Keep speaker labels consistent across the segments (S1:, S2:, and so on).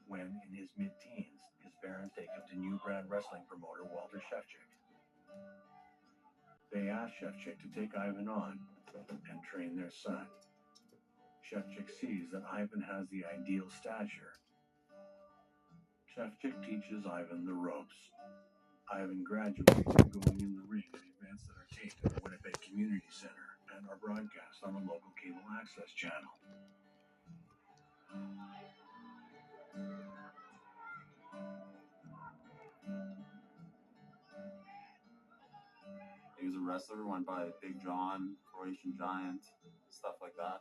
S1: when, in his mid-teens, his parents take him to new brand wrestling promoter Walter Shevchik. They ask Shevchik to take Ivan on and train their son. Shevchik sees that Ivan has the ideal stature. Shevchik teaches Ivan the ropes. Ivan graduates to going in the ring at events that are taped at the Winnipeg Community Center and are broadcast on a local cable access channel.
S2: He was a wrestler, went by Big John, Croatian Giant, stuff like that.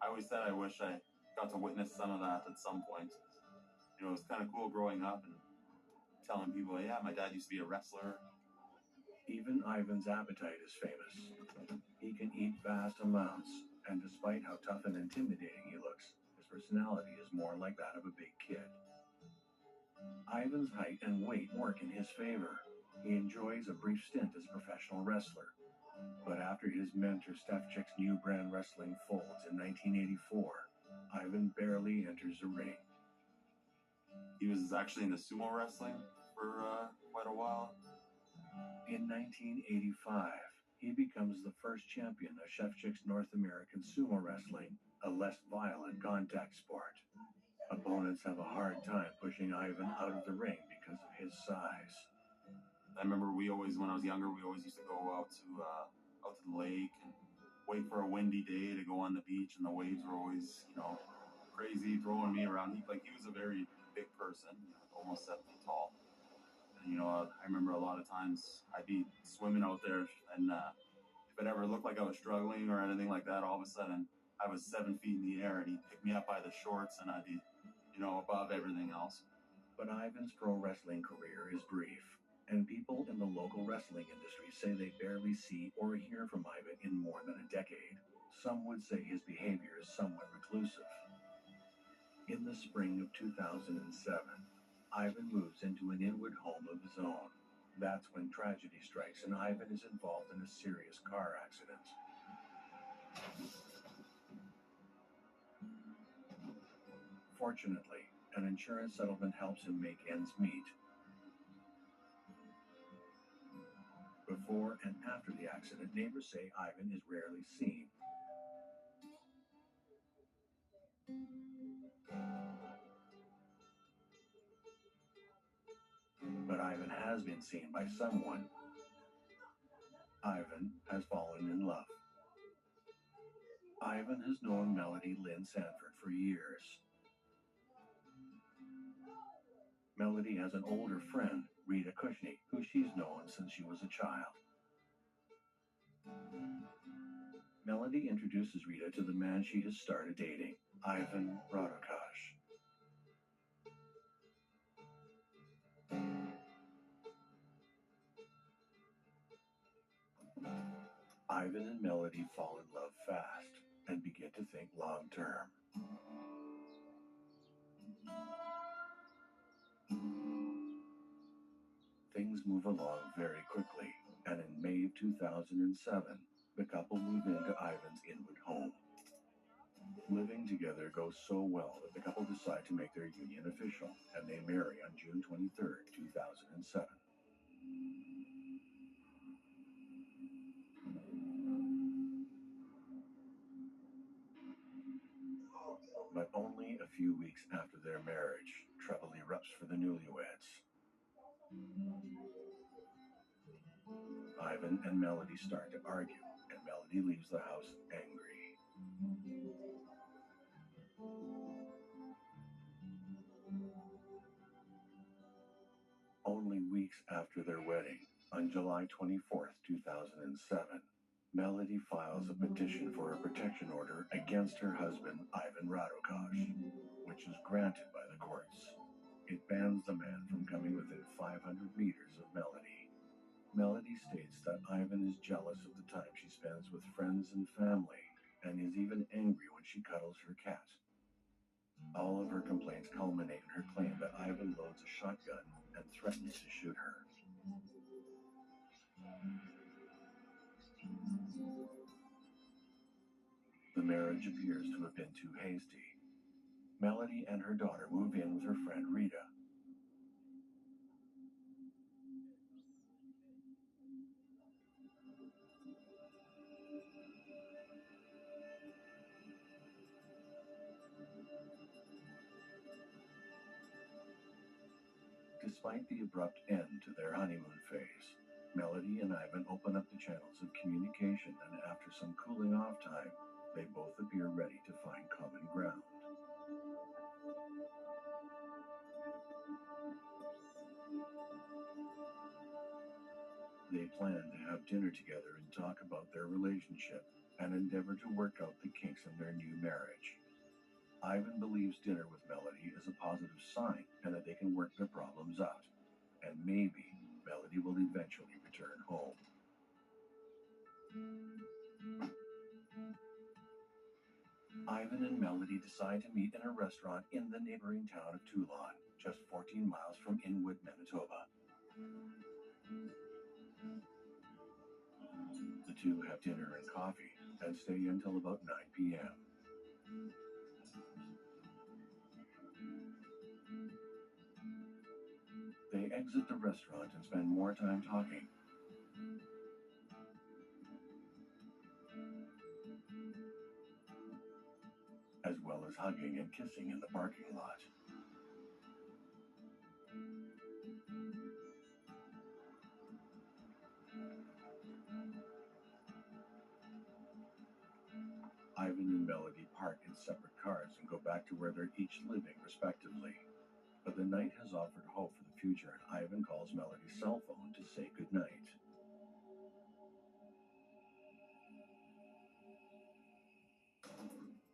S2: I always said I wish I got to witness some of that at some point. You know, it was kind of cool growing up and telling people, yeah, my dad used to be a wrestler.
S1: Even Ivan's appetite is famous. He can eat vast amounts, and despite how tough and intimidating he looks, his personality is more like that of a big kid. Ivan's height and weight work in his favor. He enjoys a brief stint as a professional wrestler. But after his mentor Shevchik's new brand wrestling folds in 1984, Ivan barely enters the ring.
S2: He was actually in the sumo wrestling for quite a while.
S1: In 1985, he becomes the first champion of Shevchik's North American sumo wrestling, a less violent contact sport. Opponents have a hard time pushing Ivan out of the ring because of his size.
S2: I remember when I was younger, we always used to go out to the lake and wait for a windy day to go on the beach, and the waves were always, crazy, throwing me around. He was a very big person, almost 7 feet tall. And, I remember a lot of times I'd be swimming out there, and if it ever looked like I was struggling or anything like that, all of a sudden I was 7 feet in the air, and he'd pick me up by the shorts, and I'd be, above everything else.
S1: But Ivan's pro wrestling career is brief, and people in the local wrestling industry say they barely see or hear from Ivan in more than a decade. Some would say his behavior is somewhat reclusive. In the spring of 2007, Ivan moves into an Inwood home of his own. That's when tragedy strikes and Ivan is involved in a serious car accident. Fortunately, an insurance settlement helps him make ends meet. Before and after the accident, neighbors say Ivan is rarely seen. But Ivan has been seen by someone. Ivan has fallen in love. Ivan has known Melody Lynn Sanford for years. Melody has an older friend, Rita Cushney, who she's known since she was a child. Melody introduces Rita to the man she has started dating, Ivan Radocaj. Ivan and Melody fall in love fast and begin to think long term. Things move along very quickly, and in May of 2007, the couple move into Ivan's Inwood home. Living together goes so well that the couple decide to make their union official, and they marry on June 23rd, 2007. But only a few weeks after their marriage, trouble erupts for the newlyweds. Ivan and Melody start to argue, and Melody leaves the house angry. Only weeks after their wedding, on July 24th, 2007, Melody files a petition for a protection order against her husband, Ivan Radocaj, which is granted by the courts. It bans the man from coming within 500 meters of Melody. Melody states that Ivan is jealous of the time she spends with friends and family, and is even angry when she cuddles her cat. All of her complaints culminate in her claim that Ivan loads a shotgun and threatens to shoot her. The marriage appears to have been too hasty. Melody and her daughter move in with her friend Rita. Despite the abrupt end to their honeymoon phase, Melody and Ivan open up the channels of communication, and after some cooling off time, they both appear ready to find common ground. They plan to have dinner together and talk about their relationship and endeavor to work out the kinks in their new marriage. Ivan believes dinner with Melody is a positive sign and that they can work their problems out, and maybe Melody will eventually return home. Ivan and Melody decide to meet in a restaurant in the neighboring town of Toulon, just 14 miles from Inwood, Manitoba. The two have dinner and coffee and stay until about 9 p.m. They exit the restaurant and spend more time talking. As well as hugging and kissing in the parking lot. Ivan and Melody park in separate cars and go back to where they're each living respectively. But the night has offered hope for the future, and Ivan calls Melody's cell phone to say goodnight.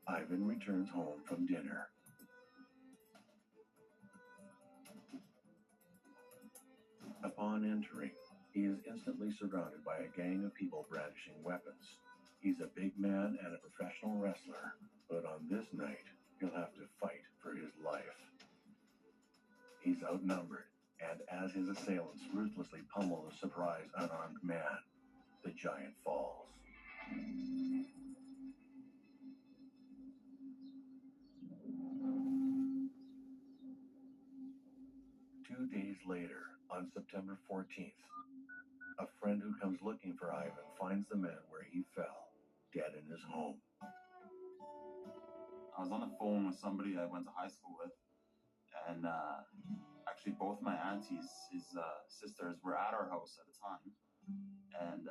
S1: Ivan returns home from dinner. Upon entering, he is instantly surrounded by a gang of people brandishing weapons. He's a big man and a professional wrestler, but on this night, he'll have to fight for his life. He's outnumbered, and as his assailants ruthlessly pummel the surprised unarmed man, the giant falls. 2 days later, on September 14th, a friend who comes looking for Ivan finds the man where he fell, dead in his home.
S2: I was on the phone with somebody I went to high school with, and actually both my aunties, his sisters, were at our house at the time, and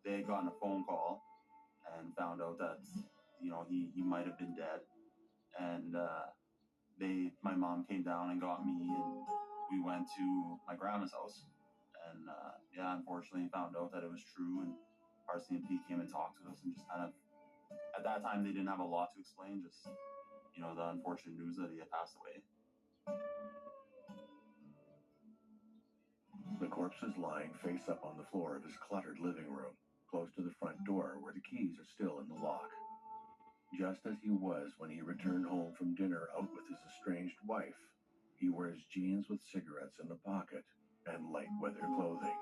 S2: they had gotten a phone call and found out that, you know, he might have been dead, and my mom came down and got me, and we went to my grandma's house, and yeah, unfortunately found out that it was true, and RCMP came and talked to us, and just kind of, at that time they didn't have a lot to explain, just, you know, the unfortunate news that he had passed away.
S1: The corpse is lying face up on the floor of his cluttered living room, close to the front door where the keys are still in the lock. Just as he was when he returned home from dinner out with his estranged wife, he wears jeans with cigarettes in the pocket and light weather clothing.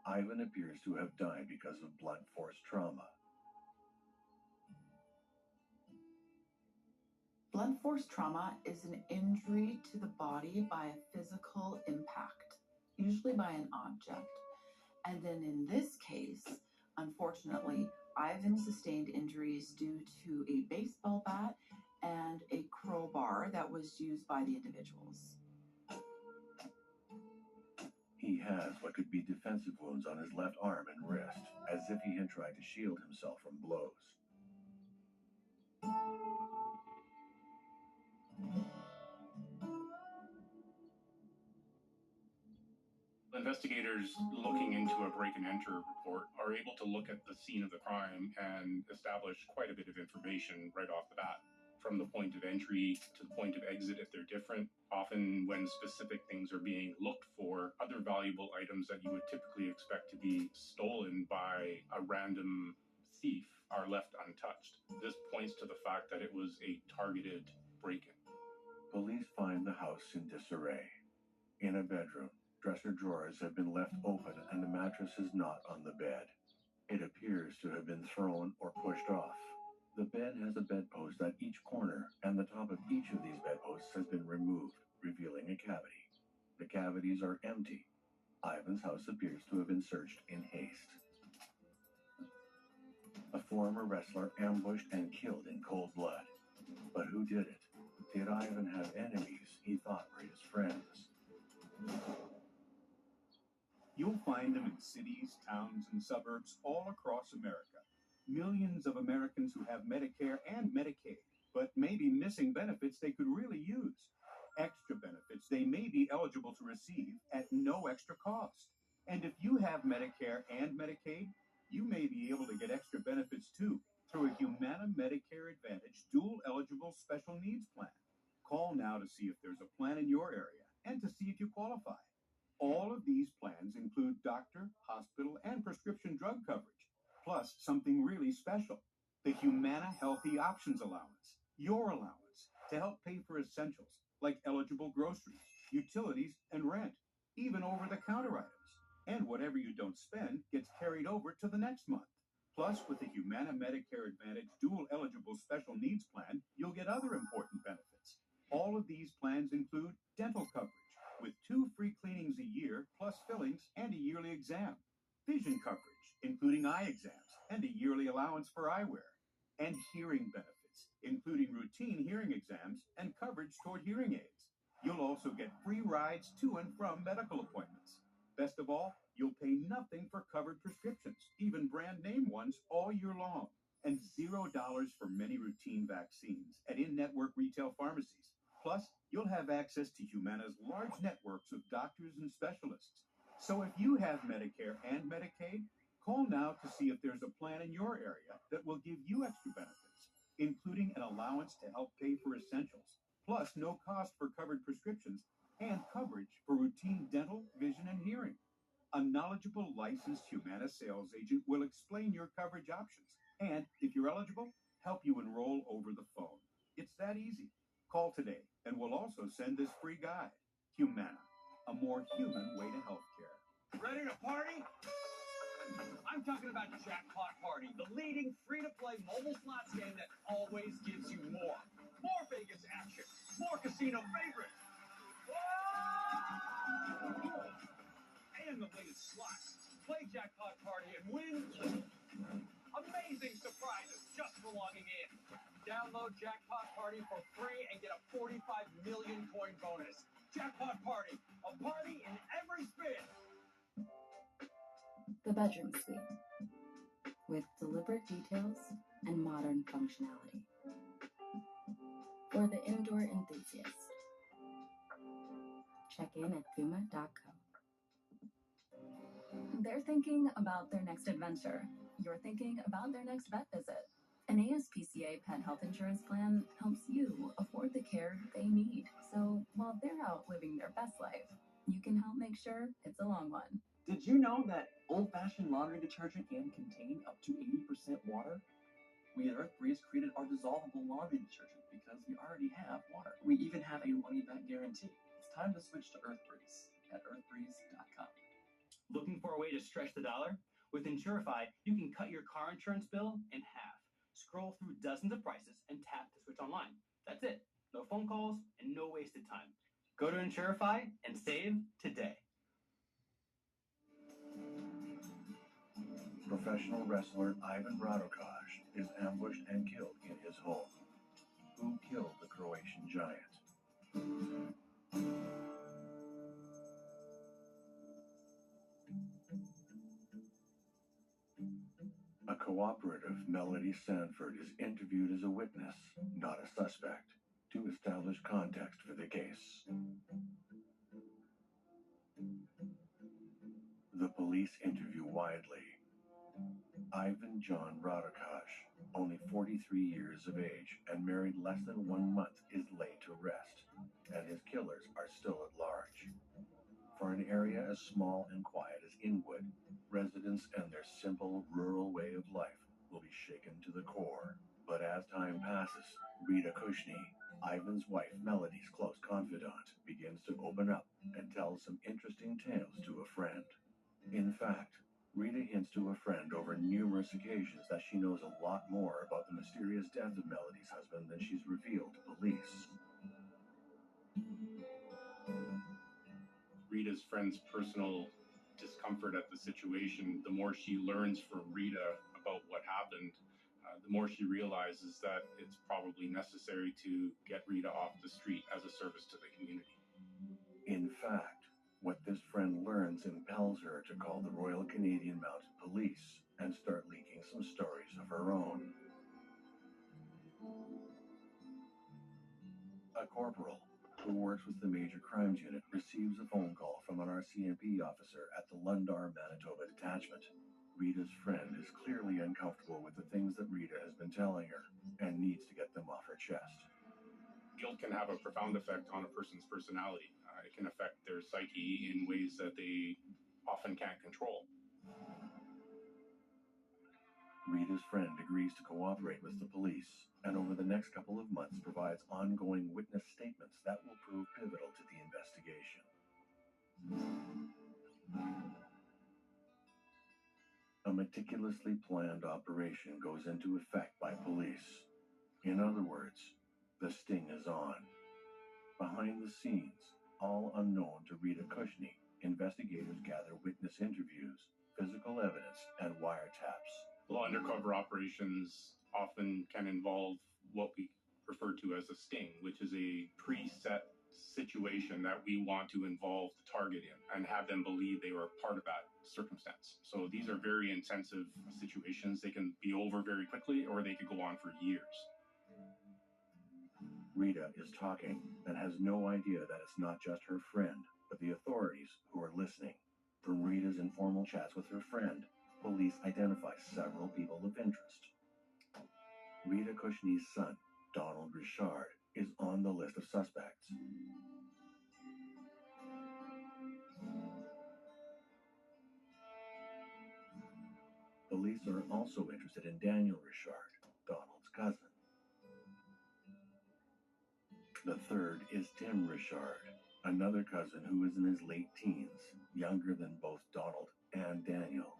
S1: Ivan appears to have died because of blunt force trauma.
S3: Blunt force trauma is an injury to the body by a physical impact, usually by an object. And then in this case, unfortunately, Ivan sustained injuries due to a baseball bat and a crowbar that was used by the individuals.
S1: He has what could be defensive wounds on his left arm and wrist, as if he had tried to shield himself from blows.
S4: Investigators looking into a break-and-enter report are able to look at the scene of the crime and establish quite a bit of information right off the bat. From the point of entry to the point of exit, if they're different, often when specific things are being looked for, other valuable items that you would typically expect to be stolen by a random thief are left untouched. This points to the fact that it was a targeted break-in.
S1: Police find the house in disarray. In a bedroom, dresser drawers have been left open and the mattress is not on the bed. It appears to have been thrown or pushed off. The bed has a bedpost at each corner, and the top of each of these bedposts has been removed, revealing a cavity. The cavities are empty. Ivan's house appears to have been searched in haste. A former wrestler ambushed and killed in cold blood. But who did it? Did Ivan have enemies he thought were his friends?
S5: You'll find them in cities, towns, and suburbs all across America. Millions of Americans who have Medicare and Medicaid, but may be missing benefits they could really use. Extra benefits they may be eligible to receive at no extra cost. And if you have Medicare and Medicaid, you may be able to get extra benefits too through a Humana Medicare Advantage dual eligible special needs plan. Call now to see if there's a plan in your area and to see if you qualify. All of these plans include doctor, hospital, and prescription drug coverage, plus something really special, the Humana Healthy Options Allowance, your allowance, to help pay for essentials like eligible groceries, utilities, and rent, even over-the-counter items. And whatever you don't spend gets carried over to the next month. Plus, with the Humana Medicare Advantage dual eligible special needs plan, you'll get other important benefits. All of these plans include dental coverage, with 2 free cleanings a year, plus fillings and a yearly exam. Vision coverage, including eye exams and a yearly allowance for eyewear. And hearing benefits, including routine hearing exams and coverage toward hearing aids. You'll also get free rides to and from medical appointments. Best of all, you'll pay nothing for covered prescriptions, even brand name ones, all year long. And $0 for many routine vaccines at in-network retail pharmacies. Plus, you'll have access to Humana's large networks of doctors and specialists. So if you have Medicare and Medicaid, call now to see if there's a plan in your area that will give you extra benefits, including an allowance to help pay for essentials, plus no cost for covered prescriptions, and coverage for routine dental, vision, and hearing. A knowledgeable, licensed Humana sales agent will explain your coverage options, and if you're eligible, help you enroll over the phone. It's that easy. Call today, and we'll also send this free guide. Humana, a more human way to healthcare.
S6: Ready to party? I'm talking about Jackpot Party, the leading free-to-play mobile slots game that always gives you more. More Vegas action, more casino favorites. Whoa! And the latest slots. Play Jackpot Party and win amazing surprises just for logging in. Download Jackpot Party for free and get a 45 million coin bonus. Jackpot Party, a party in every spin.
S7: The bedroom suite, with deliberate details and modern functionality. For the indoor enthusiast, check in at Fuma.co. They're thinking about their next adventure. You're thinking about their next vet visit. An ASPCA pet health insurance plan helps you afford the care they need. So while they're out living their best life, you can help make sure it's a long one.
S8: Did you know that old-fashioned laundry detergent can contain up to 80% water? We at Earthbreeze created our dissolvable laundry detergent because we already have water. We even have a money-back guarantee. It's time to switch to Earthbreeze at earthbreeze.com.
S9: Looking for a way to stretch the dollar? With Insurify, you can cut your car insurance bill in half. Scroll through dozens of prices and tap to switch online. That's it. No phone calls and no wasted time. Go to Insurify and save today.
S1: Professional wrestler Ivan Radocaj is ambushed and killed in his home. Who killed the Croatian Giant? A cooperative, Melody Sanford, is interviewed as a witness, not a suspect, to establish context for the case. The police interview widely. Ivan John Radocaj, only 43 years of age and married less than 1 month, is laid to rest, and his killers are still at large. For an area as small and quiet as Inwood, residents and their simple rural way of life will be shaken to the core. But as time passes, Rita Kushney, Ivan's wife Melody's close confidant, begins to open up and tell some interesting tales to a friend. In fact, Rita hints to a friend over numerous occasions that she knows a lot more about the mysterious death of Melody's husband than she's revealed to police.
S4: Rita's friend's personal discomfort at the situation, the more she learns from Rita about what happened, the more she realizes that it's probably necessary to get Rita off the street as a service to the community.
S1: In fact, what this friend learns impels her to call the Royal Canadian Mounted Police and start leaking some stories of her own. A corporal who works with the Major Crimes Unit receives a phone call from an RCMP officer at the Lundar, Manitoba detachment. Rita's friend is clearly uncomfortable with the things that Rita has been telling her and needs to get them off her chest.
S4: Guilt can have a profound effect on a person's personality. It can affect their psyche in ways that they often can't control.
S1: Rita's friend agrees to cooperate with the police, and over the next couple of months provides ongoing witness statements that will prove pivotal to the investigation. A meticulously planned operation goes into effect by police. In other words, the sting is on. Behind the scenes, all unknown to Rita Cushney, investigators gather witness interviews, physical evidence, and wiretaps.
S4: Well, undercover operations often can involve what we refer to as a sting, which is a preset situation that we want to involve the target in and have them believe they were part of that circumstance. So these are very intensive situations. They can be over very quickly, or they could go on for years.
S1: Rita is talking and has no idea that it's not just her friend, but the authorities who are listening. From Rita's informal chats with her friend, police identify several people of interest. Rita Cushney's son, Donald Richard, is on the list of suspects. Police are also interested in Daniel Richard, Donald's cousin. The third is Tim Richard, another cousin who is in his late teens, younger than both Donald and Daniel.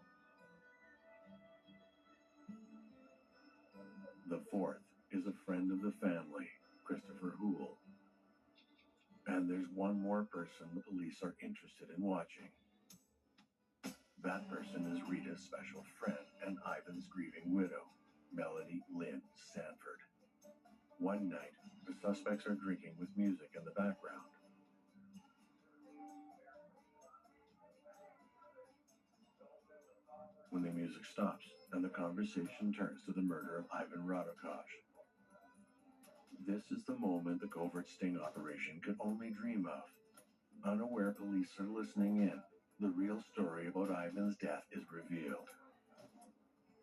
S1: The fourth is a friend of the family, Christopher Hoole. And there's one more person the police are interested in watching. That person is Rita's special friend and Ivan's grieving widow, Melody Lynn Sanford. One night, the suspects are drinking with music in the background. When the music stops and the conversation turns to the murder of Ivan Radocaj. This is the moment the covert sting operation could only dream of. Unaware police are listening in. The real story about Ivan's death is revealed.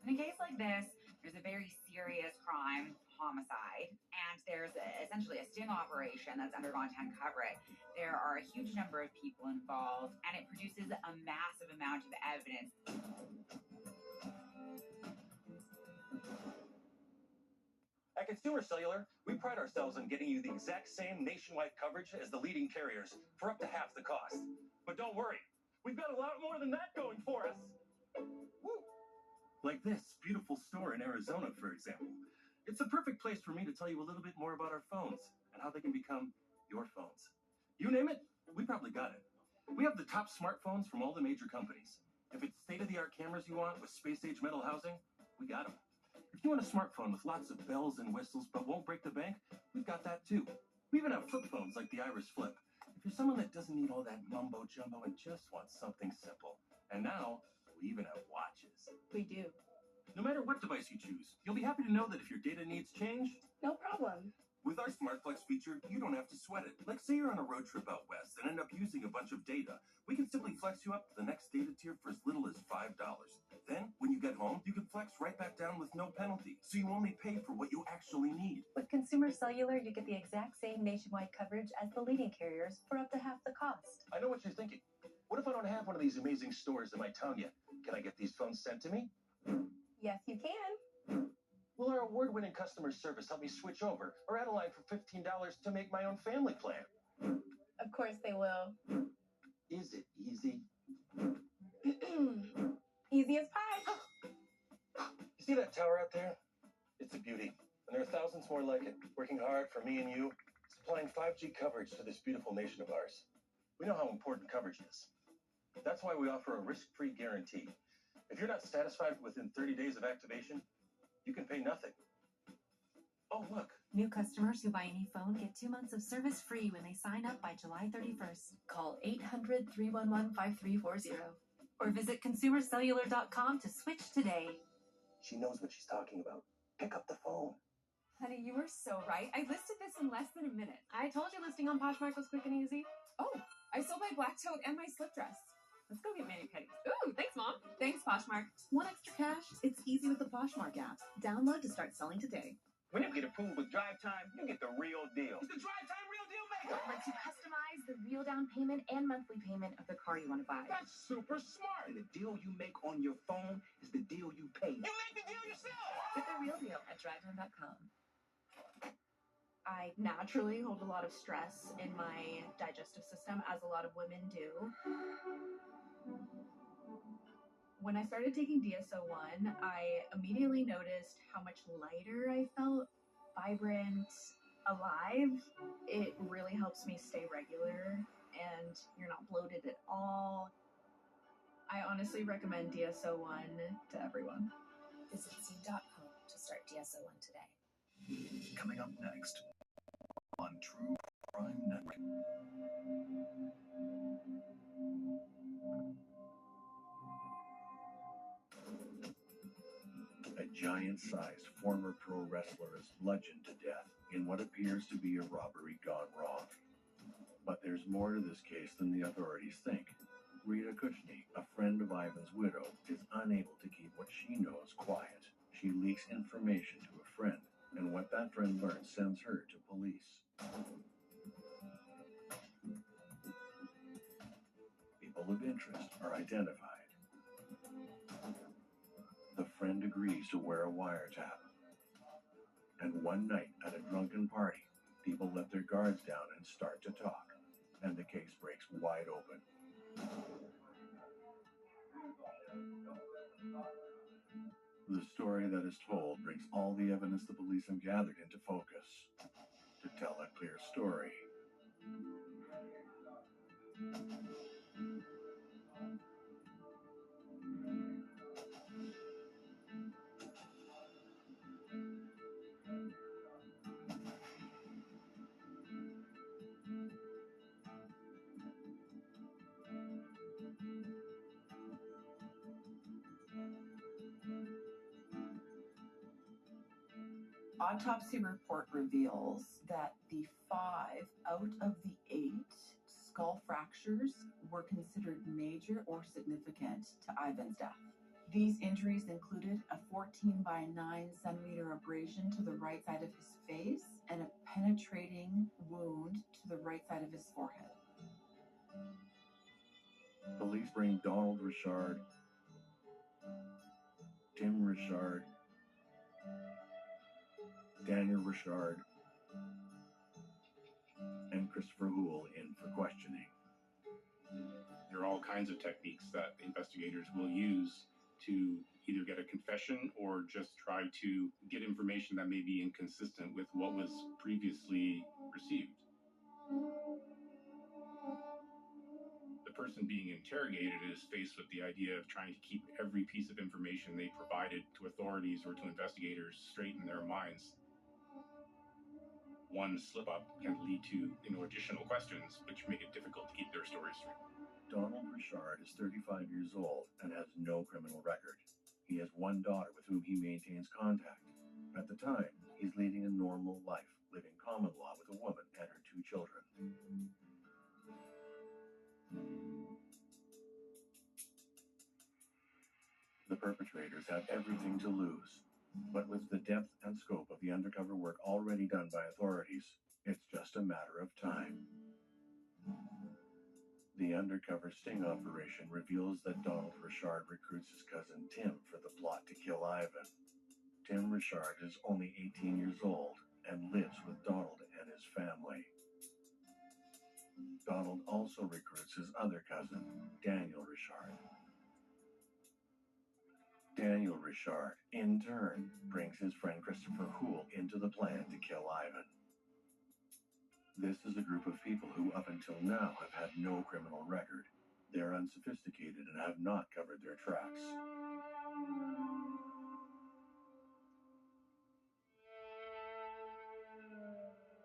S10: In a case like this, there's a very serious crime, homicide, and there's essentially a sting operation that's undergone to uncover it. There are a huge number of people involved, and it produces a massive amount of evidence.
S11: At Consumer Cellular, we pride ourselves on getting you the exact same nationwide coverage as the leading carriers for up to half the cost. But don't worry, we've got a lot more than that going for us. Woo! Like this beautiful store in Arizona, for example. It's the perfect place for me to tell you a little bit more about our phones and how they can become your phones. You name it, we probably got it. We have the top smartphones from all the major companies. If it's state-of-the-art cameras you want with space-age metal housing, we got them. If you want a smartphone with lots of bells and whistles but won't break the bank, we've got that too. We even have flip phones like the Iris Flip. If you're someone that doesn't need all that mumbo-jumbo and just wants something simple. And now, we even have watches.
S12: We do.
S11: No matter what device you choose, you'll be happy to know that if your data needs change,
S12: No problem.
S11: with our SmartFlex feature, you don't have to sweat it. Like say you're on a road trip out west and end up using a bunch of data. We can simply flex you up to the next data tier for as little as $5. Then, when you get home, you can flex right back down with no penalty. So you only pay for what you actually need.
S12: With Consumer Cellular, you get the exact same nationwide coverage as the leading carriers for up to half the cost.
S11: I know what you're thinking. What if I don't have one of these amazing stores in my town yet? Can I get these phones sent to me?
S12: Yes, you can.
S11: Will our award-winning customer service help me switch over or add a line for $15 to make my own family plan?
S12: Of course they will.
S11: Is it easy?
S12: Easy
S10: easy as pie.
S11: You see that tower out there? It's a beauty. And there are thousands more like it, working hard for me and you, supplying 5G coverage to this beautiful nation of ours. We know how important coverage is. That's why we offer a risk-free guarantee. If you're not satisfied within 30 days of activation, you can pay nothing. Oh, look.
S13: New customers who buy any phone get 2 months of service free when they sign up by July 31st.
S12: Call 800-311-5340
S13: Or visit consumercellular.com to switch today.
S11: She knows what she's talking about. Pick up the phone.
S14: Honey, you were so right. I listed this in less than a minute. I told you listing on Poshmark was quick and easy. Oh, I sold my black tote and my slip dress. Let's go get mani-pedis. Ooh, thanks, Mom. Thanks, Poshmark.
S3: Want extra cash? It's easy with the Poshmark app. Download to start selling today.
S6: When you get approved with Drive Time, you get the real deal. It's the Drive Time Real Deal Maker.
S14: Lets you customize the real down payment and monthly payment of the car you want to buy.
S6: That's super smart. And the deal you make on your phone is the deal you pay. You make the deal yourself.
S12: Get the real deal at drivetime.com.
S14: I naturally hold a lot of stress in my digestive system, as a lot of women do. When I started taking DSO1, I immediately noticed how much lighter I felt, vibrant, alive. It really helps me stay regular, and you're not bloated at all. I honestly recommend DSO1 to everyone.
S12: Visit Scene.com to start DSO1 today.
S1: Coming up next on True Crime Network. A giant-sized former pro wrestler is bludgeoned to death in what appears to be a robbery gone wrong. But there's more to this case than the authorities think. Radocaj, a friend of Ivan's widow, is unable to keep what she knows quiet. She leaks information to a friend, and what that friend learns sends her to police. People of interest are identified. The friend agrees to wear a wiretap. And one night at a drunken party, people let their guards down and start to talk, and the case breaks wide open. The story that is told brings all the evidence the police have gathered into focus to tell a clear story.
S3: Autopsy report reveals that the 5 out of the 8 skull fractures were considered major or significant to Ivan's death. These injuries included a 14 by 9 centimeter abrasion to the right side of his face and a penetrating wound to the right side of his forehead.
S1: Police bring Donald Richard, Tim Richard, Daniel Richard, and Christopher Houle in for questioning.
S4: There are all kinds of techniques that investigators will use to either get a confession or just try to get information that may be inconsistent with what was previously received. The person being interrogated is faced with the idea of trying to keep every piece of information they provided to authorities or to investigators straight in their minds. One slip-up can lead to additional questions, which make it difficult to keep their story straight.
S1: Donald Richard is 35 years old and has no criminal record. He has one daughter with whom he maintains contact. At the time, he's leading a normal life, living common law with a woman and her 2 children. The perpetrators have everything to lose. But with the depth and scope of the undercover work already done by authorities, it's just a matter of time. The undercover sting operation reveals that Donald Richard recruits his cousin Tim for the plot to kill Ivan. Tim Richard is only 18 years old and lives with Donald and his family. Donald also recruits his other cousin, Daniel Richard. Daniel Richard, in turn, brings his friend Christopher Houle into the plan to kill Ivan. This is a group of people who up until now have had no criminal record. They're unsophisticated and have not covered their tracks.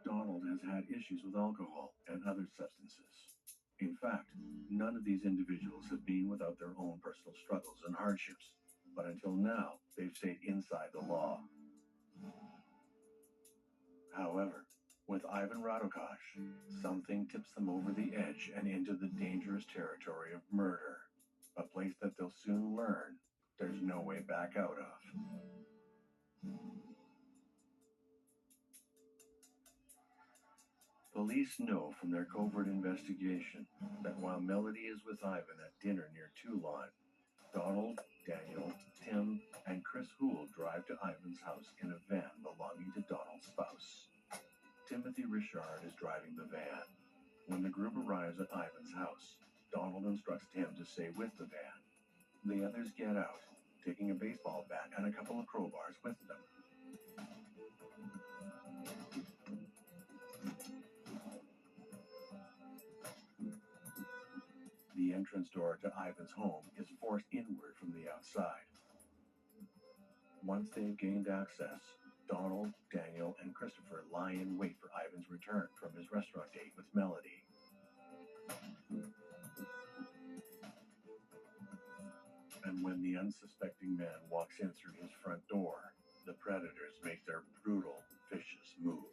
S1: Donald has had issues with alcohol and other substances. In fact, none of these individuals have been without their own personal struggles and hardships, but until now, they've stayed inside the law. However, with Ivan Radocaj, something tips them over the edge and into the dangerous territory of murder, a place that they'll soon learn there's no way back out of. Police know from their covert investigation that while Melody is with Ivan at dinner near Toulon, Donald, Daniel, Tim, and Chris Houle drive to Ivan's house in a van belonging to Donald's spouse. Timothy Richard is driving the van. When the group arrives at Ivan's house, Donald instructs Tim to stay with the van. The others get out, taking a baseball bat and a couple of crowbars with them. The entrance door to Ivan's home is forced inward from the outside. Once they've gained access, Donald, Daniel, and Christopher lie in wait for Ivan's return from his restaurant date with Melody. And when the unsuspecting man walks in through his front door, the predators make their brutal, vicious move.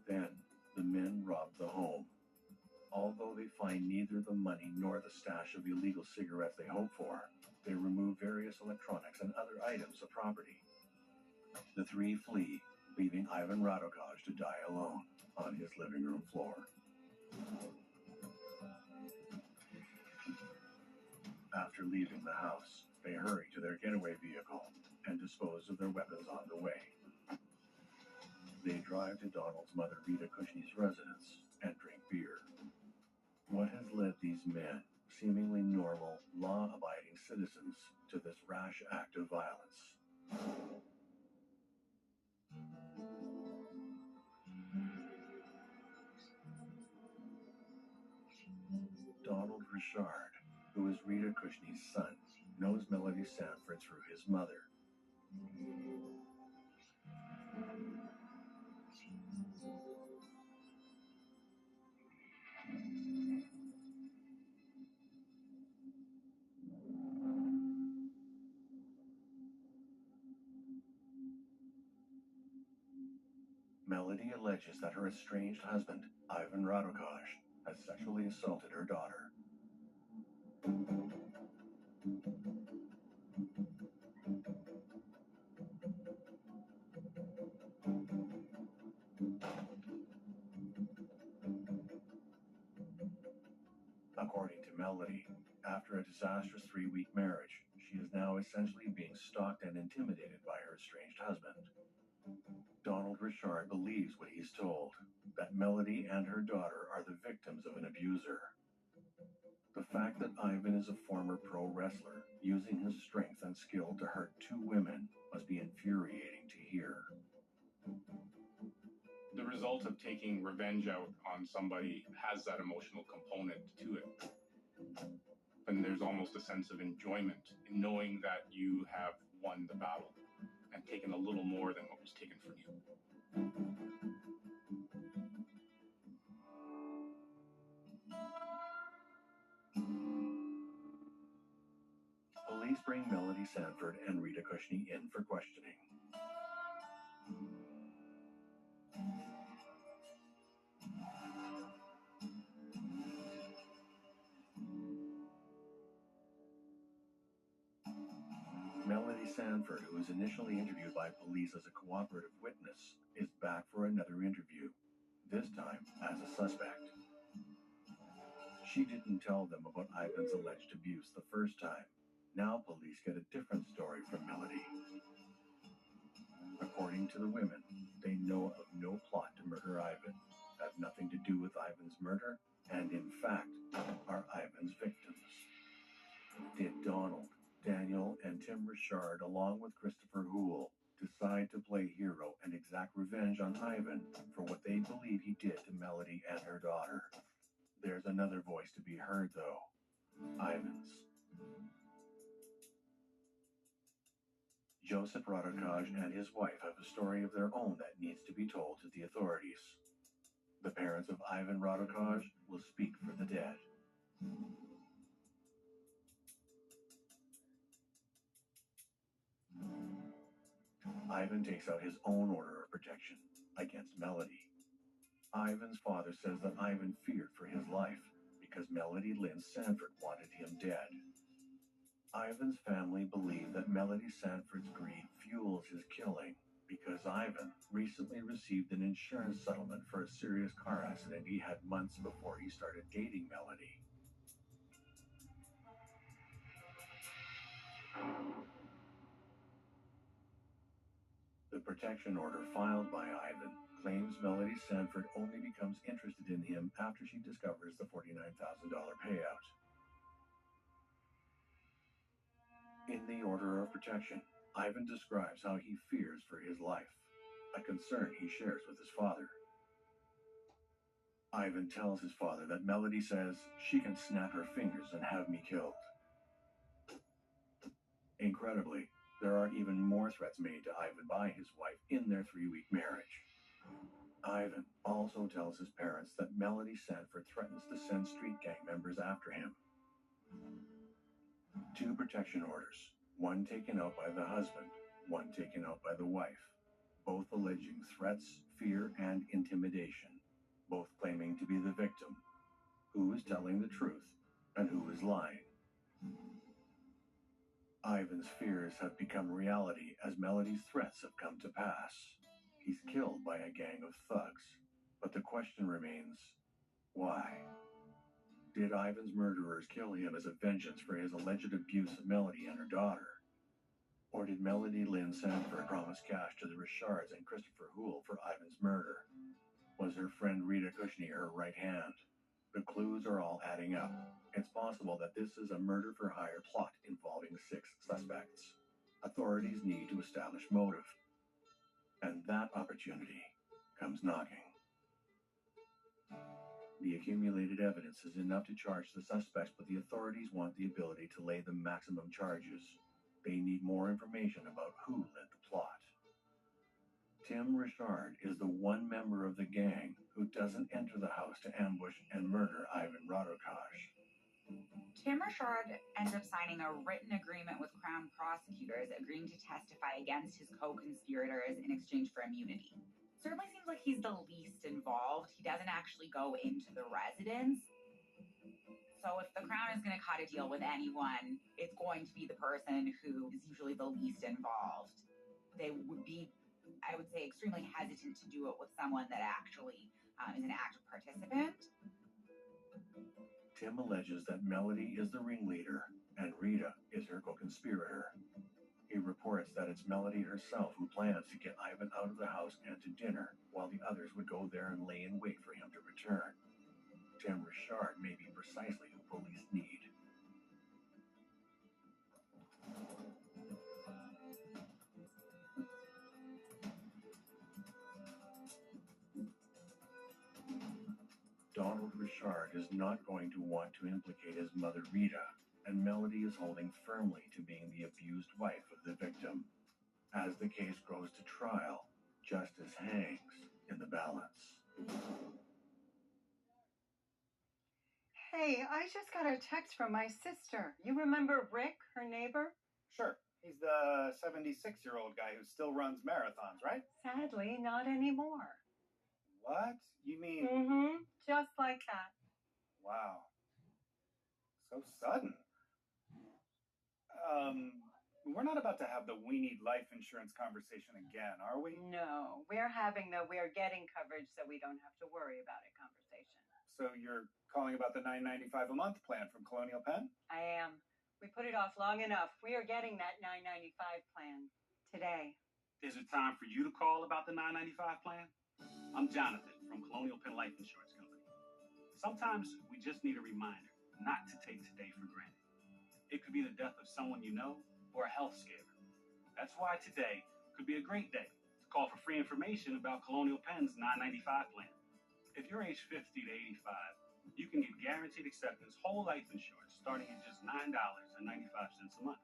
S1: Then, the men rob the home. Although they find neither the money nor the stash of illegal cigarettes they hope for, they remove various electronics and other items of property. The three flee, leaving Ivan Radocaj to die alone on his living room floor. After leaving the house, they hurry to their getaway vehicle and dispose of their weapons on the way. They drive to Donald's mother Rita Cushney's residence and drink beer. What has led these men, seemingly normal, law-abiding citizens, to this rash act of violence? Donald Richard, who is Rita Cushney's son, knows Melody Sanford through his mother. Melody alleges that her estranged husband, Ivan Radocaj, has sexually assaulted her daughter. According to Melody, after a disastrous 3-week marriage, she is now essentially being stalked and intimidated by her estranged husband. Donald Richard believes what he's told, that Melody and her daughter are the victims of an abuser. The fact that Ivan is a former pro wrestler, using his strength and skill to hurt 2 women, must be infuriating to hear.
S4: The result of taking revenge out on somebody has that emotional component to it. And there's almost a sense of enjoyment in knowing that you have won the battle and taken a little more than what was taken from you.
S1: Police bring Melody Sanford and Rita Cushney in for questioning. Melody Sanford, who was initially interviewed by police as a cooperative witness, is back for another interview, this time as a suspect. She didn't tell them about Ivan's alleged abuse the first time. Now police get a different story from Melody. According to the women, They know of no plot to murder Ivan, have nothing to do with Ivan's murder, and in fact, are Ivan's victims. Did Donald, Daniel, and Tim Richard, along with Christopher Hoole, decide to play hero and exact revenge on Ivan for what they believe he did to Melody and her daughter? There's another voice to be heard, though. Ivan's. Joseph Radocaj and his wife have a story of their own that needs to be told to the authorities. The parents of Ivan Radocaj will speak for the dead. Ivan takes out his own order of protection against Melody. Ivan's father says that Ivan feared for his life because Melody Lynn Sanford wanted him dead. Ivan's family believe that Melody Sanford's greed fuels his killing because Ivan recently received an insurance settlement for a serious car accident he had months before he started dating Melody. The protection order filed by Ivan claims Melody Sanford only becomes interested in him after she discovers the $49,000 payout. In the order of protection, Ivan describes how he fears for his life, a concern he shares with his father. Ivan tells his father that Melody says she can snap her fingers and have me killed. Incredibly, there are even more threats made to Ivan by his wife in their 3-week marriage. Ivan also tells his parents that Melody Sanford threatens to send street gang members after him. 2 protection orders, one taken out by the husband, one taken out by the wife, both alleging threats, fear, and intimidation, both claiming to be the victim. Who is telling the truth and who is lying? Ivan's fears have become reality as Melody's threats have come to pass. He's killed by a gang of thugs, but the question remains, why? Did Ivan's murderers kill him as a vengeance for his alleged abuse of Melody and her daughter? Or did Melody Lynn Sanford promise cash to the Richards and Christopher Hoole for Ivan's murder? Was her friend Rita Cushney her right hand? The clues are all adding up. It's possible that this is a murder-for-hire plot involving 6 suspects. Authorities need to establish motive. And that opportunity comes knocking. The accumulated evidence is enough to charge the suspects, but the authorities want the ability to lay the maximum charges. They need more information about who led the plot. Tim Richard is the one member of the gang who doesn't enter the house to ambush and murder Ivan Radocaj.
S10: Tim Richard ends up signing a written agreement with Crown prosecutors agreeing to testify against his co-conspirators in exchange for immunity. Certainly seems like he's the least involved. He doesn't actually go into the residence. So if the Crown is going to cut a deal with anyone, it's going to be the person who is usually the least involved. They would be, I would say, extremely hesitant to do it with someone that actually is an active participant.
S1: Tim alleges that Melody is the ringleader and Rita is her co-conspirator. He reports that it's Melody herself who plans to get Ivan out of the house and to dinner, while the others would go there and lay in wait for him to return. Tim Richard may be precisely who police need. Donald Richard is not going to want to implicate his mother Rita, and Melody is holding firmly to being the abused wife of the victim. As the case goes to trial, justice hangs in the balance.
S15: Hey, I just got a text from my sister. You remember Rick, her neighbor?
S16: Sure. He's the 76-year-old guy who still runs marathons, right?
S15: Sadly, not anymore.
S16: What? You mean...
S15: Mm-hmm. Just like that.
S16: Wow. So sudden. We're not about to have the we need life insurance conversation again, are we?
S15: No, we're having the we're getting coverage so we don't have to worry about it conversation.
S16: So you're calling about the $9.95 a month plan from Colonial Penn?
S15: I am. We put it off long enough. We are getting that $9.95 plan today.
S9: Is it time for you to call about the 995 plan? I'm Jonathan from Colonial Penn Life Insurance Company. Sometimes we just need a reminder not to take today for granted. It could be the death of someone you know or a health scare. That's why today could be a great day to call for free information about Colonial Penn's 995 plan. If you're age 50 to 85, you can get guaranteed acceptance whole life insurance starting at just $9.95 a month.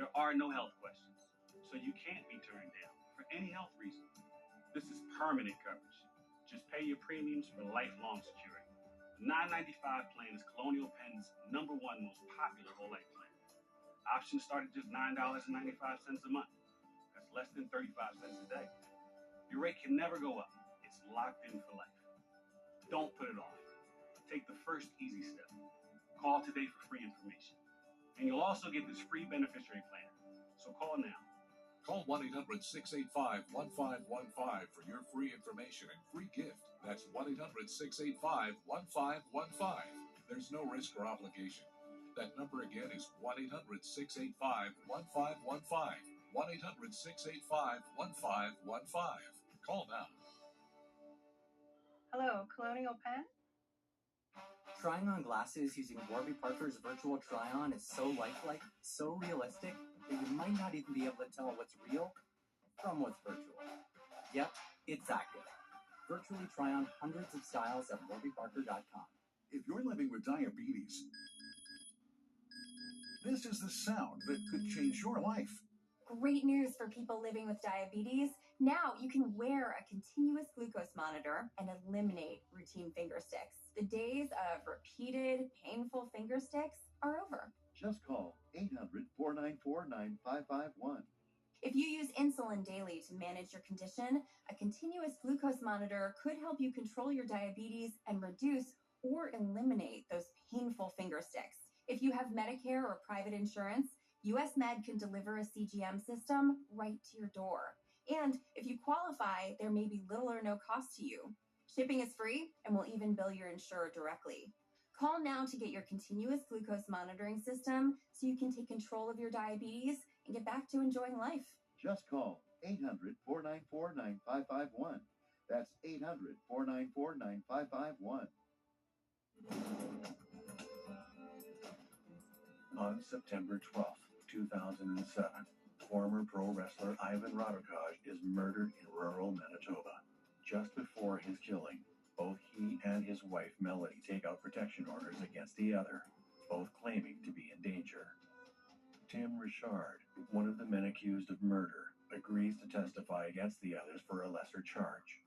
S9: There are no health questions, so you can't be turned down for any health reason. This is permanent coverage. Just pay your premiums for lifelong security. The 995 plan is Colonial Penn's #1 most popular whole life plan. Options start at just $9.95 a month. That's less than 35 cents a day. Your rate can never go up. It's locked in for life. Don't put it off. Take the first easy step. Call today for free information. And you'll also get this free beneficiary plan. So call now.
S17: Call 1-800-685-1515 for your free information and free gift. That's 1-800-685-1515. There's no risk or obligation. That number again is 1-800-685-1515. 1-800-685-1515. Call now.
S12: Hello, Colonial Penn?
S8: Trying on glasses using Warby Parker's virtual try-on is so lifelike, so realistic, that you might not even be able to tell what's real from what's virtual. Yep, it's active. Virtually try on hundreds of styles at warbyparker.com.
S17: If you're living with diabetes, this is the sound that could change your life.
S7: Great news for people living with diabetes. Now you can wear a continuous glucose monitor and eliminate routine finger sticks. The days of repeated, painful finger sticks are over.
S1: Just call 800-494-9551.
S7: If you use insulin daily to manage your condition, a continuous glucose monitor could help you control your diabetes and reduce or eliminate those painful finger sticks. If you have Medicare or private insurance, US Med can deliver a CGM system right to your door. And if you qualify, there may be little or no cost to you. Shipping is free and will even bill your insurer directly. Call now to get your continuous glucose monitoring system so you can take control of your diabetes and get back to enjoying life.
S1: Just call 800-494-9551. That's 800-494-9551. On September 12th, 2007, former pro wrestler Ivan Radocaj is murdered in rural Manitoba. Just before his killing, both he and his wife Melody take out protection orders against the other, both claiming to be in danger. Tim Richard, one of the men accused of murder, agrees to testify against the others for a lesser charge.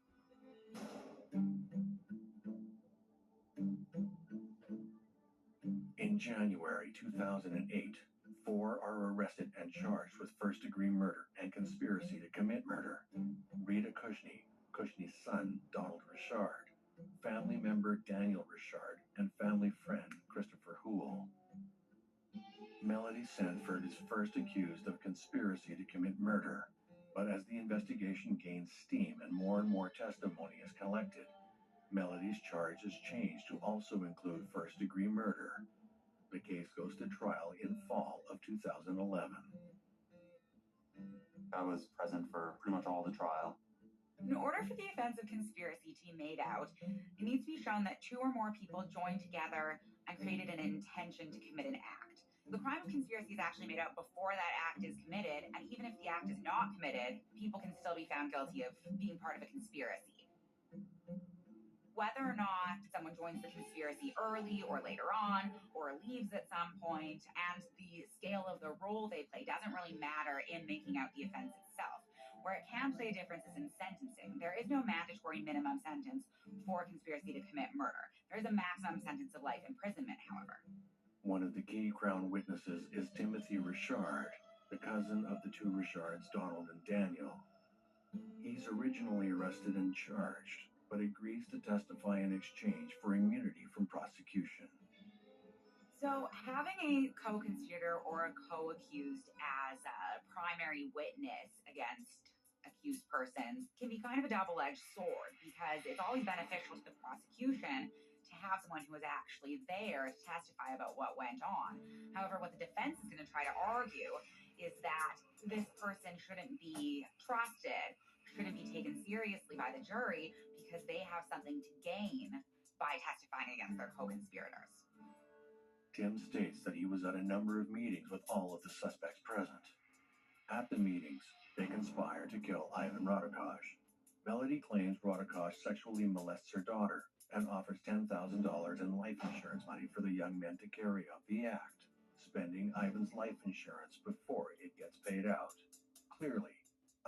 S1: In January 2008, 4 are arrested and charged with first-degree murder and conspiracy to commit murder. Rita Cushnie, Cushnie's son, Donald Richard, family member Daniel Richard, and family friend Christopher Houle. Melody Sanford is first accused of conspiracy to commit murder, but as the investigation gains steam and more testimony is collected, Melody's charge is changed to also include first-degree murder. The case goes to trial in fall of 2011.
S2: I was present for pretty much all the trial.
S10: In order for the offense of conspiracy to be made out, it needs to be shown that 2 or more people joined together and created an intention to commit an act. The crime of conspiracy is actually made out before that act is committed, and even if the act is not committed, people can still be found guilty of being part of a conspiracy. Whether or not someone joins the conspiracy early or later on, or leaves at some point, and the scale of the role they play doesn't really matter in making out the offense itself. Where it can play a difference is in sentencing. There is no mandatory minimum sentence for conspiracy to commit murder. There is a maximum sentence of life imprisonment, however.
S1: One of the key Crown witnesses is Timothy Richard, the cousin of the 2 Richards, Donald and Daniel. He's originally arrested and charged, but agrees to testify in exchange for immunity from prosecution.
S10: So having a co-conspirator or a co-accused as a primary witness against accused persons can be kind of a double-edged sword, because it's always beneficial to the prosecution to have someone who was actually there to testify about what went on. However, what the defense is going to try to argue is that this person shouldn't be trusted, shouldn't be taken seriously by the jury because they have something to gain by testifying against their co-conspirators.
S1: Tim states that he was at a number of meetings with all of the suspects present. At the meetings, they conspire to kill Ivan Radocaj. Melody claims Radocaj sexually molests her daughter and offers $10,000 in life insurance money for the young men to carry out the act, spending Ivan's life insurance before it gets paid out. Clearly,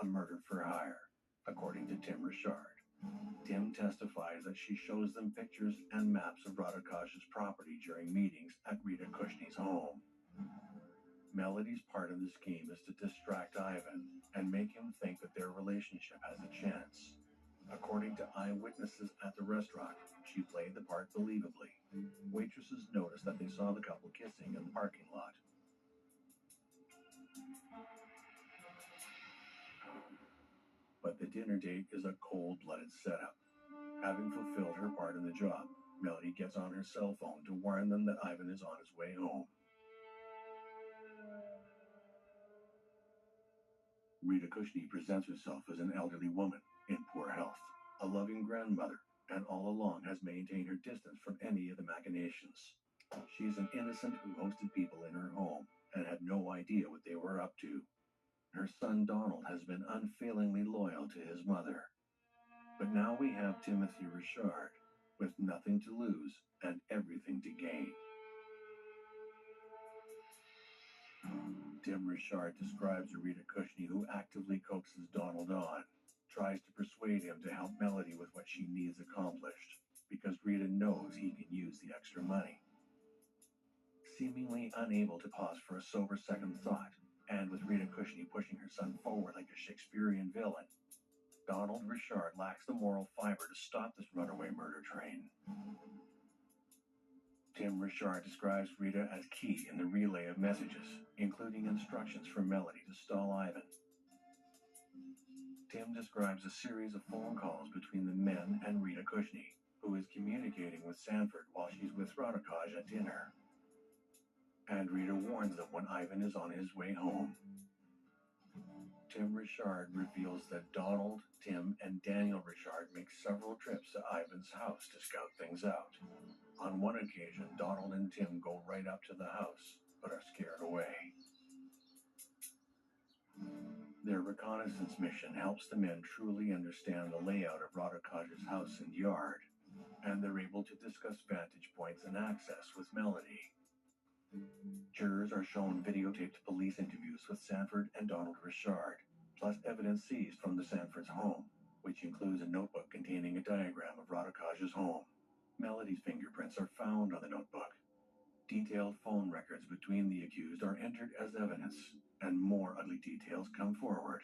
S1: a murder for hire, according to Tim Richard. Tim testifies that she shows them pictures and maps of Radocaj's property during meetings at Rita Kushney's home. Melody's part of the scheme is to distract Ivan and make him think that their relationship has a chance. According to eyewitnesses at the restaurant, she played the part believably. Waitresses noticed that they saw the couple kissing in the parking lot. But the dinner date is a cold-blooded setup. Having fulfilled her part in the job, Melody gets on her cell phone to warn them that Ivan is on his way home. Rita Kushney presents herself as an elderly woman in poor health, a loving grandmother, and all along has maintained her distance from any of the machinations. She is an innocent who hosted people in her home and had no idea what they were up to. Her son Donald has been unfailingly loyal to his mother. But now we have Timothy Richard, with nothing to lose and everything to gain. Tim Richard describes a Rita Kushney who actively coaxes Donald on, tries to persuade him to help Melody with what she needs accomplished, because Rita knows he can use the extra money. Seemingly unable to pause for a sober second thought, and with Rita Kushney pushing her son forward like a Shakespearean villain, Donald Richard lacks the moral fiber to stop this runaway murder train. Tim Richard describes Rita as key in the relay of messages, including instructions for Melody to stall Ivan. Tim describes a series of phone calls between the men and Rita Kushney, who is communicating with Sanford while she's with Radocaj at dinner. And Rita warns them when Ivan is on his way home. Tim Richard reveals that Donald, Tim, and Daniel Richard make several trips to Ivan's house to scout things out. On one occasion, Donald and Tim go right up to the house, but are scared away. Their reconnaissance mission helps the men truly understand the layout of Radocaj's house and yard, and they're able to discuss vantage points and access with Melody. Jurors are shown videotaped police interviews with Sanford and Donald Richard, plus evidence seized from the Sanford's home, which includes a notebook containing a diagram of Radocaj's home. Melody's fingerprints are found on the notebook. Detailed phone records between the accused are entered as evidence, and more ugly details come forward.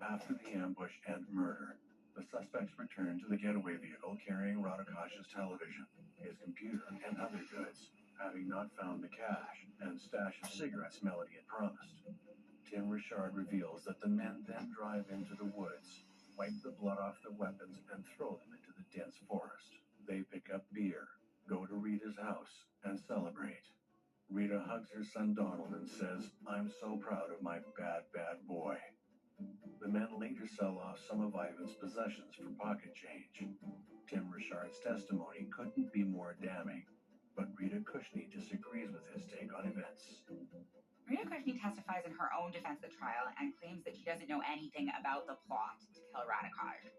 S1: After the ambush and murder, the suspects return to the getaway vehicle carrying Radocaj's television, his computer, and other goods, having not found the cash and stash of cigarettes Melody had promised. Tim Richard reveals that the men then drive into the woods, wipe the blood off the weapons, and throw them into the dense forest. They pick up beer, go to Rita's house, and celebrate. Rita hugs her son Donald and says, "I'm so proud of my bad, bad boy." The men later sell off some of Ivan's possessions for pocket change. Tim Richard's testimony couldn't be more damning, but Rita Kushney disagrees with his take on events.
S10: Rita Kushney testifies in her own defense at the trial and claims that she doesn't know anything about the plot to kill Radocaj.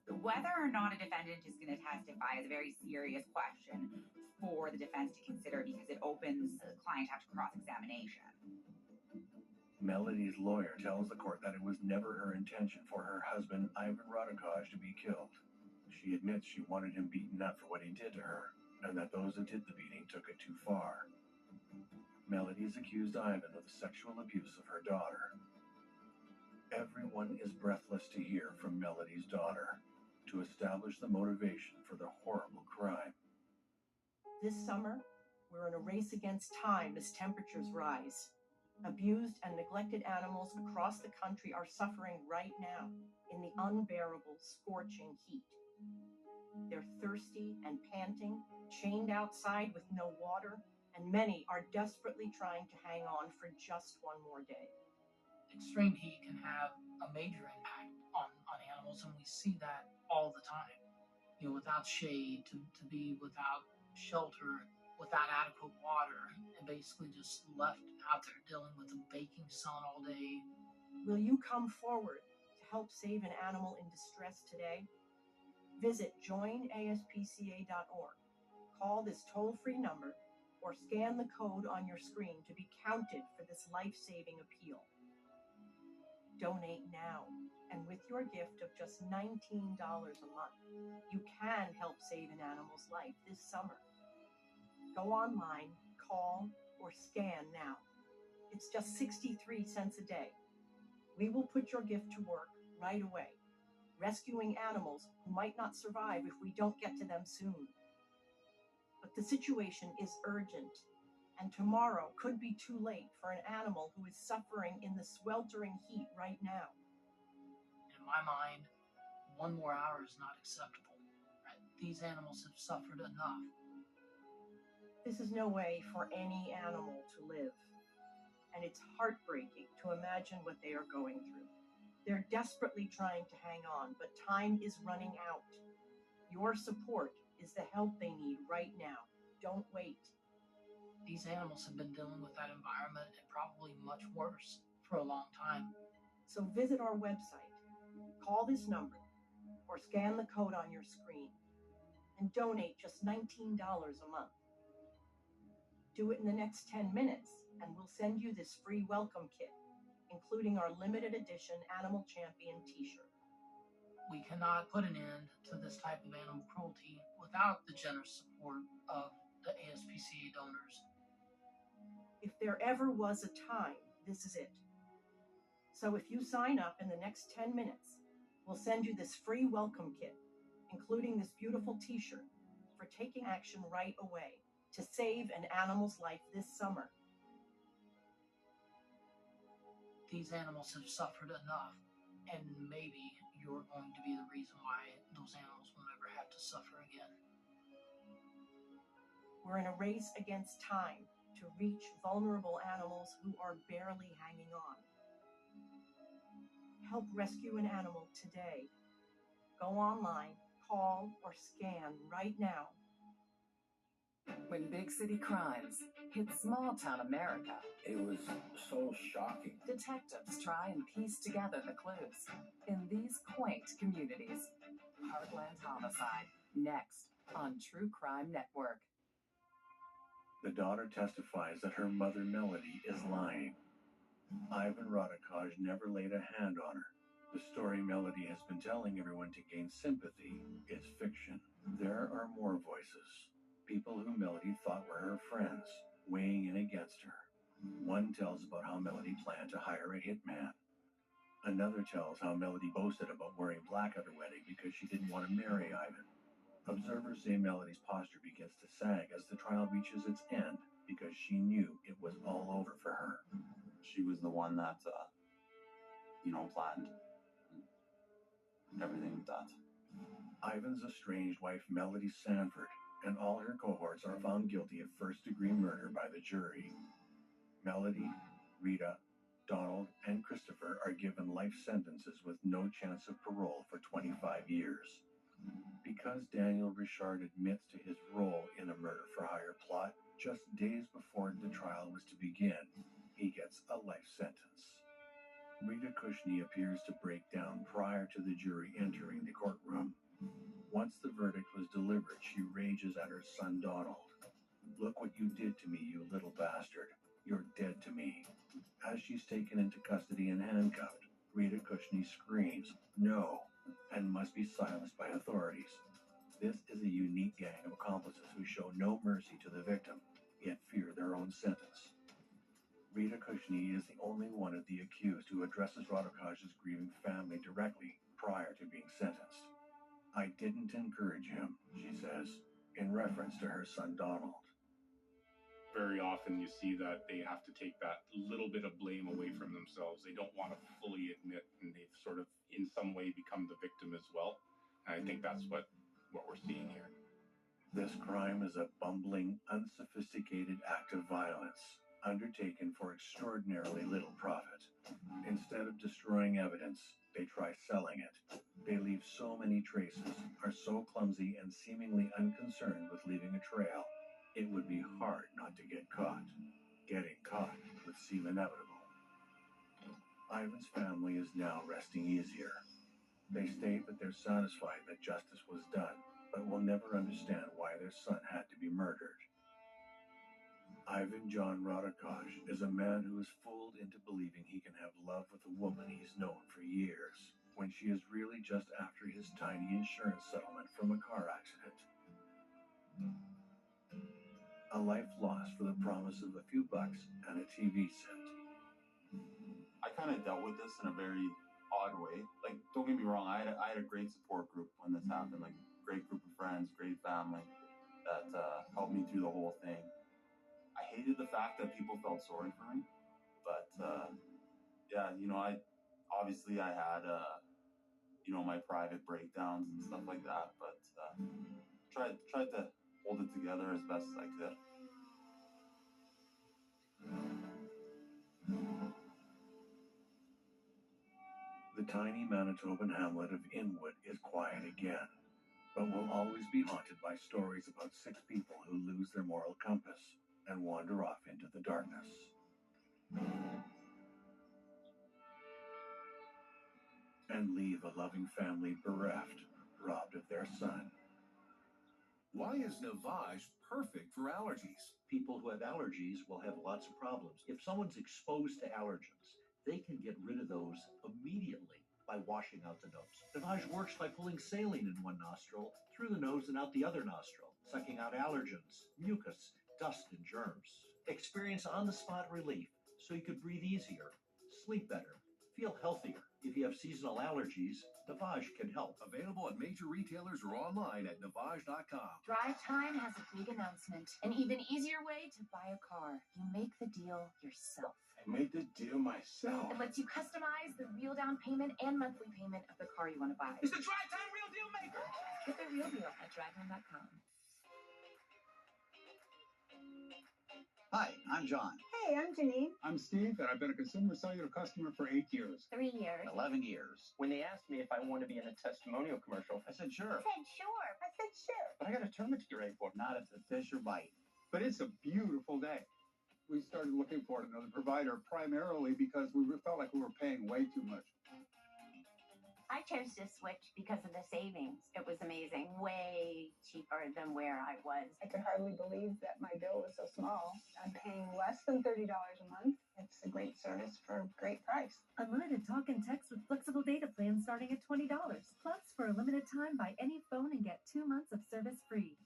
S10: Whether or not a defendant is going to testify is a very serious question for the defense to consider because it opens the client up to cross-examination.
S1: Melody's lawyer tells the court that it was never her intention for her husband, Ivan Radocaj, to be killed. She admits she wanted him beaten up for what he did to her, and that those who did the beating took it too far. Melody's accused Ivan of the sexual abuse of her daughter. Everyone is breathless to hear from Melody's daughter, to establish the motivation for the horrible crime.
S18: This summer, we're in a race against time as temperatures rise. Abused and neglected animals across the country are suffering right now in the unbearable, scorching heat. They're thirsty and panting, chained outside with no water, and many are desperately trying to hang on for just one more day.
S19: Extreme heat can have a major impact on animals, and we see that all the time. You know, without shade, to be without shelter, without adequate water, and basically just left out there dealing with the baking sun all day.
S18: Will you come forward to help save an animal in distress today? Visit joinaspca.org. Call this toll-free number or scan the code on your screen to be counted for this life-saving appeal. Donate now, and with your gift of just $19 a month, you can help save an animal's life this summer. Go online, call, or scan now. It's just 63 cents a day. We will put your gift to work right away, rescuing animals who might not survive if we don't get to them soon. But the situation is urgent, and tomorrow could be too late for an animal who is suffering in the sweltering heat right now.
S19: In my mind, one more hour is not acceptable. Right? These animals have suffered enough.
S18: This is no way for any animal to live, and it's heartbreaking to imagine what they are going through. They're desperately trying to hang on, but time is running out. Your support is the help they need right now. Don't wait.
S19: These animals have been dealing with that environment and probably much worse for a long time.
S18: So visit our website, call this number, or scan the code on your screen, and donate just $19 a month. Do it in the next 10 minutes, and we'll send you this free welcome kit, including our limited edition Animal Champion t-shirt.
S19: We cannot put an end to this type of animal cruelty without the generous support of the ASPCA donors.
S18: If there ever was a time, this is it. So if you sign up in the next 10 minutes, we'll send you this free welcome kit, including this beautiful t-shirt for taking action right away to save an animal's life this summer.
S19: These animals have suffered enough, and maybe you're going to be the reason why those animals will never have to suffer again.
S18: We're in a race against time to reach vulnerable animals who are barely hanging on. Help rescue an animal today. Go online, call, or scan right now.
S20: When big city crimes hit small town America,
S1: It was so shocking.
S20: detectives try and piece together the clues. In these quaint communities, Heartland Homicide, next on True Crime Network.
S1: The daughter testifies that her mother, Melody, is lying. Ivan Radocaj never laid a hand on her. The story Melody has been telling everyone to gain sympathy is fiction. There are more voices. People who Melody thought were her friends, weighing in against her. One tells about how Melody planned to hire a hitman. Another tells how Melody boasted about wearing black at her wedding because she didn't want to marry Ivan. Observers say Melody's posture begins to sag as the trial reaches its end because she knew it was all over for her.
S2: She was the one that, planned everything with that.
S1: Ivan's estranged wife, Melody Sanford, and all her cohorts are found guilty of first-degree murder by the jury. Melody, Rita, Donald, and Christopher are given life sentences with no chance of parole for 25 years. Because Daniel Richard admits to his role in a murder-for-hire plot just days before the trial was to begin, he gets a life sentence. Rita Kushney appears to break down prior to the jury entering the courtroom. Once the verdict was delivered, she rages at her son Donald. "Look what you did to me, you little bastard. You're dead to me." As she's taken into custody and handcuffed, Rita Kushney screams, "No," and must be silenced by authorities. This is a unique gang of accomplices who show no mercy to the victim, yet fear their own sentence. Rita Kushney is the only one of the accused who addresses Radocaj's grieving family directly prior to being sentenced. "I didn't encourage him," she says, in reference to her son Donald.
S4: Very often you see that they have to take that little bit of blame away from themselves. They don't want to fully admit, and they've sort of in some way become the victim as well. And I think that's what we're seeing here.
S1: This crime is a bumbling, unsophisticated act of violence, undertaken for extraordinarily little profit. Instead of destroying evidence, they try selling it. They leave so many traces, are so clumsy and seemingly unconcerned with leaving a trail, it would be hard not to get caught. Getting caught would seem inevitable. Ivan's family is now resting easier. They state that they're satisfied that justice was done, but will never understand why their son had to be murdered. Ivan John Radocaj is a man who is fooled into believing he can have love with a woman he's known for years, when she is really just after his tiny insurance settlement from a car accident. A life lost for the promise of a few bucks and a TV set.
S2: I kind of dealt with this in a very odd way. Like, don't get me wrong, I had a great support group when this happened, like great group of friends, great family that helped me through the whole thing. I hated the fact that people felt sorry for me, but yeah, you know, I had you know, my private breakdowns and stuff like that, but tried to hold it together as best as I could.
S1: The tiny Manitoban hamlet of Inwood is quiet again, but will always be haunted by stories about 6 people who lose their moral compass and wander off into the darkness. And leave a loving family bereft, robbed of their son.
S17: Why is Navage perfect for allergies?
S21: People who have allergies will have lots of problems. If someone's exposed to allergens, they can get rid of those immediately by washing out the nose. Navage works by pulling saline in one nostril, through the nose and out the other nostril, sucking out allergens, mucus, dust, and germs. Experience on-the-spot relief so you could breathe easier, sleep better, feel healthier. If you have seasonal allergies, Navage can help.
S17: Available at major retailers or online at Navage.com.
S22: Drive Time has a big announcement. An even easier way to buy a car. You make the deal yourself.
S4: I made the deal myself.
S22: It lets you customize the real down payment and monthly payment of the car you want to buy.
S9: It's the Drive Time Real Deal Maker!
S22: Get the real deal at drivetime.com.
S23: Hi, I'm John.
S24: Hey, I'm Janine.
S5: I'm Steve, and I've been a consumer cellular customer for 8 years.
S22: 3 years.
S23: 11 years.
S9: When they asked me if I wanted to be in a testimonial commercial,
S23: I said sure.
S24: Said sure. I said sure.
S9: but I got a tournament to get ready for.
S23: Not if the fish are biting.
S5: But it's a beautiful day. We started looking for another provider primarily because we felt like we were paying way too much.
S22: I chose to switch because of the savings. It was amazing. Way cheaper than where I was.
S24: I could hardly believe that my bill was so small. I'm paying less than $30 a month. It's a great service for a great price.
S7: Unlimited talk and text with flexible data plans starting at $20. Plus, for a limited time, buy any phone and get 2 months of service free.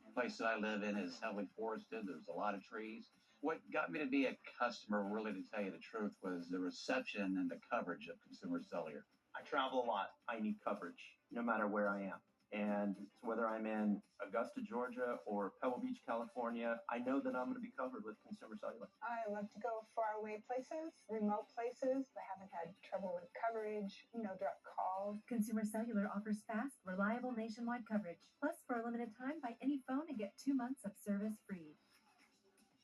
S23: The place that I live in is heavily forested. There's a lot of trees. What got me to be a customer, really, to tell you the truth, was the reception and the coverage of Consumer Cellular.
S9: I travel a lot. I need coverage, no matter where I am. And whether I'm in Augusta, Georgia, or Pebble Beach, California, I know that I'm going to be covered with Consumer Cellular.
S24: I love to go far away places, remote places. I haven't had trouble with coverage, no direct calls.
S7: Consumer Cellular offers fast, reliable nationwide coverage. Plus, for a limited time, buy any phone and get 2 months of service free.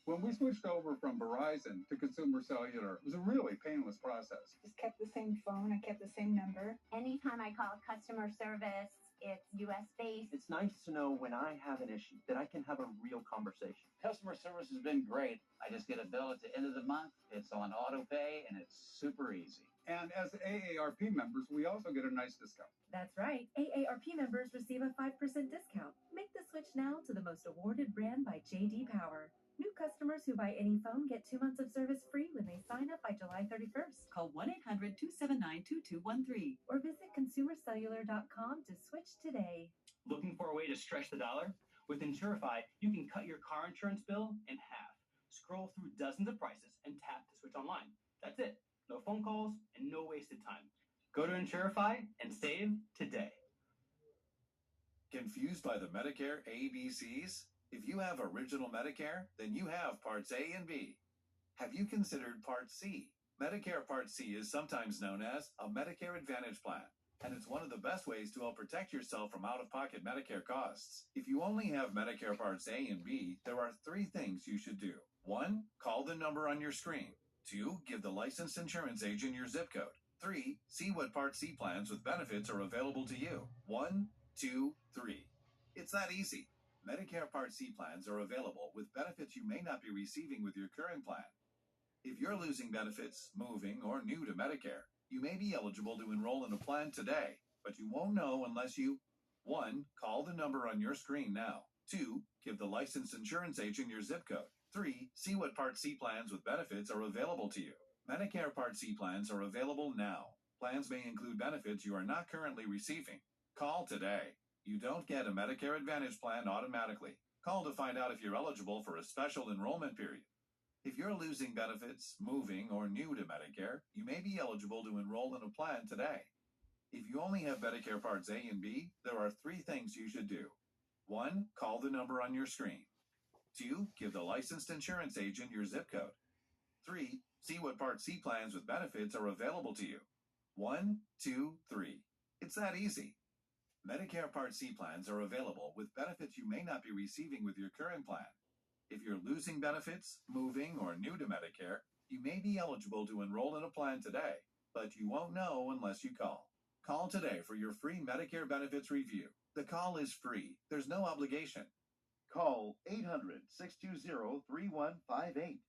S5: When we switched over from Verizon to Consumer Cellular, it was a really painless process.
S24: Just kept the same phone. I kept the same number.
S22: Anytime I call customer service, it's U.S.-based.
S9: It's nice to know when I have an issue that I can have a real conversation.
S23: Customer service has been great. I just get a bill at the end of the month. It's on auto pay, and it's super easy.
S5: And as AARP members, we also get a nice discount.
S7: That's right. AARP members receive a 5% discount. Make the switch now to the most awarded brand by J.D. Power. New customers who buy any phone get 2 months of service free when they sign up by July 31st.
S20: Call 1-800-279-2213
S7: or visit consumercellular.com to switch today.
S9: Looking for a way to stretch the dollar? With Insurify, you can cut your car insurance bill in half. Scroll through dozens of prices and tap to switch online. That's it. No phone calls and no wasted time. Go to Insurify and save today.
S17: Confused by the Medicare ABCs? If you have Original Medicare, then you have Parts A and B. Have you considered Part C? Medicare Part C is sometimes known as a Medicare Advantage plan. And it's one of the best ways to help protect yourself from out-of-pocket Medicare costs. If you only have Medicare Parts A and B, there are 3 things you should do. 1. Call the number on your screen. 2. Give the licensed insurance agent your zip code. 3. See what Part C plans with benefits are available to you. 1, 2, 3. It's that easy. Medicare Part C plans are available with benefits you may not be receiving with your current plan. If you're losing benefits, moving, or new to Medicare, you may be eligible to enroll in a plan today, but you won't know unless you 1. Call the number on your screen now. 2. Give the licensed insurance agent your zip code. 3. See what Part C plans with benefits are available to you. Medicare Part C plans are available now. Plans may include benefits you are not currently receiving. Call today. You don't get a Medicare Advantage plan automatically. Call to find out if you're eligible for a special enrollment period. If you're losing benefits, moving, or new to Medicare, you may be eligible to enroll in a plan today. If you only have Medicare Parts A and B, there are 3 things you should do. 1. Call the number on your screen. 2. Give the licensed insurance agent your zip code. 3. See what Part C plans with benefits are available to you. 1, 2, 3. It's that easy. Medicare Part C plans are available with benefits you may not be receiving with your current plan. If you're losing benefits, moving, or new to Medicare, you may be eligible to enroll in a plan today, but you won't know unless you call. Call today for your free Medicare benefits review. The call is free. There's no obligation.
S6: Call 800-620-3158.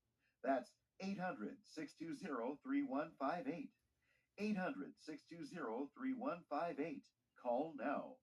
S6: That's 800-620-3158. 800-620-3158. Call now.